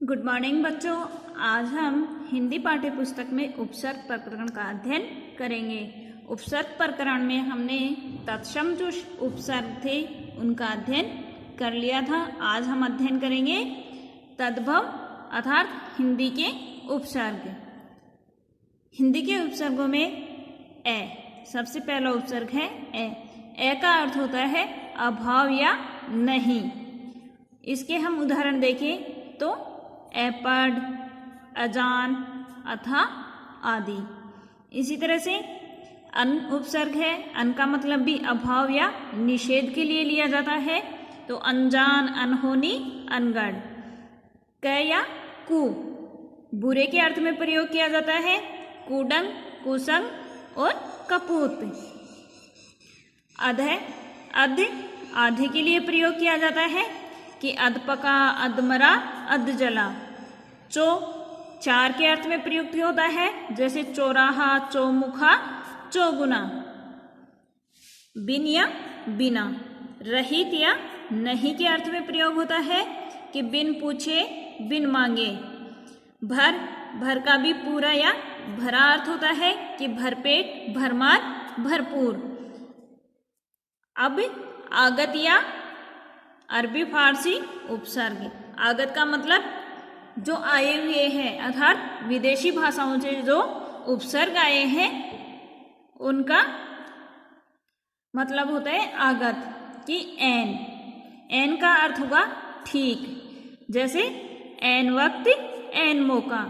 Good morning बच्चों। आज हम हिंदी पाठ्य पुस्तक में उपसर्ग प्रकरण का अध्ययन करेंगे। उपसर्ग प्रकरण में हमने तत्सम जो उपसर्ग थे उनका अध्ययन कर लिया था। आज हम अध्ययन करेंगे तद्भव अर्थात हिंदी के उपसर्ग। हिंदी के उपसर्गों में ए सबसे पहला उपसर्ग है ए का अर्थ होता है अभाव या नहीं। इसके हम उदाहरण देखें तो एपड, अजान, अथा आदि। इसी तरह से अन उपसर्ग है। अन का मतलब भी अभाव या निषेध के लिए लिया जाता है, तो अनजान, अनहोनी, अनगढ़। क या कु बुरे के अर्थ में प्रयोग किया जाता है, कुडंग, कुसंग और कपूत। अध है अध आधे के लिए प्रयोग किया जाता है कि अध पका, अध मरा, अध जला। चो चार के अर्थ में प्रयुक्त होता है, जैसे चौराहा, चौमुखा, चौगुना। बिन या बिना। रहित या नहीं के अर्थ में प्रयोग होता है कि बिन पूछे, बिन मांगे। भर भर का भी पूरा या भरा अर्थ होता है कि भरपेट, भरमार, भरपूर। अब आगत या अरबी फारसी उपसर्ग। आगत का मतलब जो आए हुए हैं, अर्थात विदेशी भाषाओं से जो उपसर्ग आए हैं उनका मतलब होता है आगत। कि एन का अर्थ होगा ठीक, जैसे एन वक्त, एन मौका।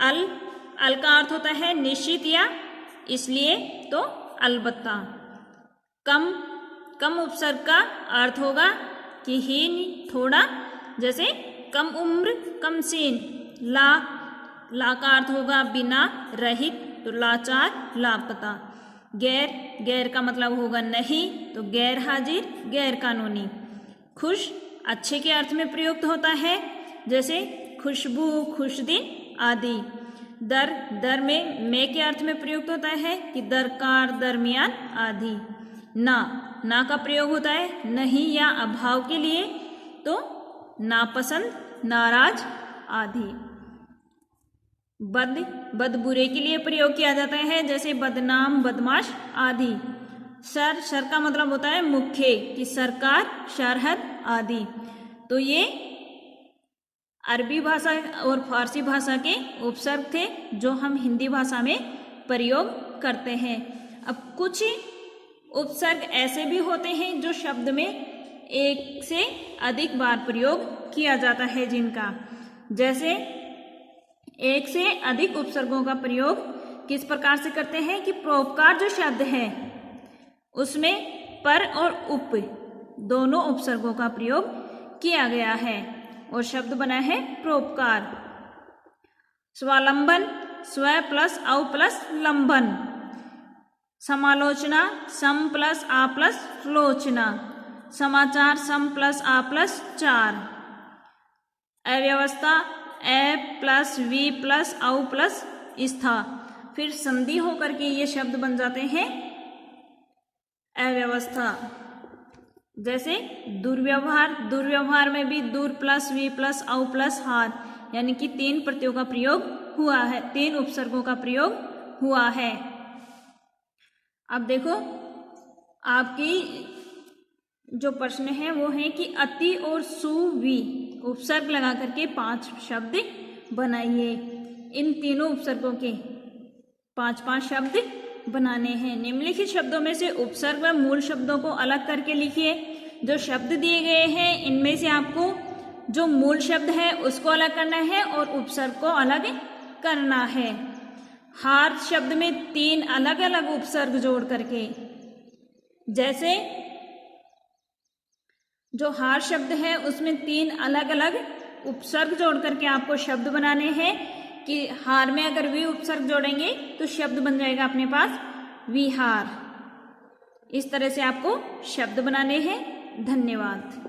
अल का अर्थ होता है निश्चित या इसलिए, तो अलबत्ता। कम उपसर्ग का अर्थ होगा कि हीन, थोड़ा, जैसे कम उम्र, कम सीन। ला का अर्थ होगा बिना, रहित, तो लाचार, लापता। गैर का मतलब होगा नहीं, तो गैर हाजिर, गैर कानूनी। खुश अच्छे के अर्थ में प्रयुक्त होता है, जैसे खुशबू, खुशदिन आदि। दर में के अर्थ में प्रयुक्त होता है कि दरकार, दरमियान आदि। ना का प्रयोग होता है नहीं या अभाव के लिए, तो नापसंद, नाराज आदि। बद बुरे के लिए प्रयोग किया जाता है, जैसे बदनाम, बदमाश आदि। सर का मतलब होता है मुख्य, कि सरकार, सरहद आदि। तो ये अरबी भाषा और फारसी भाषा के उपसर्ग थे जो हम हिंदी भाषा में प्रयोग करते हैं। अब कुछ उपसर्ग ऐसे भी होते हैं जो शब्द में एक से अधिक बार प्रयोग किया जाता है, जिनका जैसे एक से अधिक उपसर्गों का प्रयोग किस प्रकार से करते हैं कि परोपकार जो शब्द है उसमें पर और उप दोनों उपसर्गों का प्रयोग किया गया है और शब्द बना है परोपकार। स्वावलंबन, स्व प्लस औ प्लस लंबन। समालोचना, सम प्लस आ प्लस लोचना। समाचार, सम प्लस आ प्लस चार। अव्यवस्था, ए प्लस वी प्लस औ प्लस स्था। फिर संधि होकर के ये शब्द बन जाते हैं अव्यवस्था। जैसे दुर्व्यवहार में भी दूर प्लस वी प्लस औ प्लस हार, यानी कि 3 प्रत्ययों का प्रयोग हुआ है, 3 उपसर्गों का प्रयोग हुआ है। अब देखो आपकी जो प्रश्न है वो है कि अति और सुवी उपसर्ग लगा करके 5 शब्द बनाइए। इन तीनों उपसर्गों के 5 शब्द बनाने हैं। निम्नलिखित शब्दों में से उपसर्ग व मूल शब्दों को अलग करके लिखिए। जो शब्द दिए गए हैं इनमें से आपको जो मूल शब्द है उसको अलग करना है और उपसर्ग को अलग करना है। हार शब्द में 3 अलग अलग उपसर्ग जोड़ करके, जैसे जो हार शब्द है उसमें 3 अलग अलग उपसर्ग जोड़ करके आपको शब्द बनाने हैं। कि हार में अगर वी उपसर्ग जोड़ेंगे तो शब्द बन जाएगा अपने पास विहार। इस तरह से आपको शब्द बनाने हैं। धन्यवाद।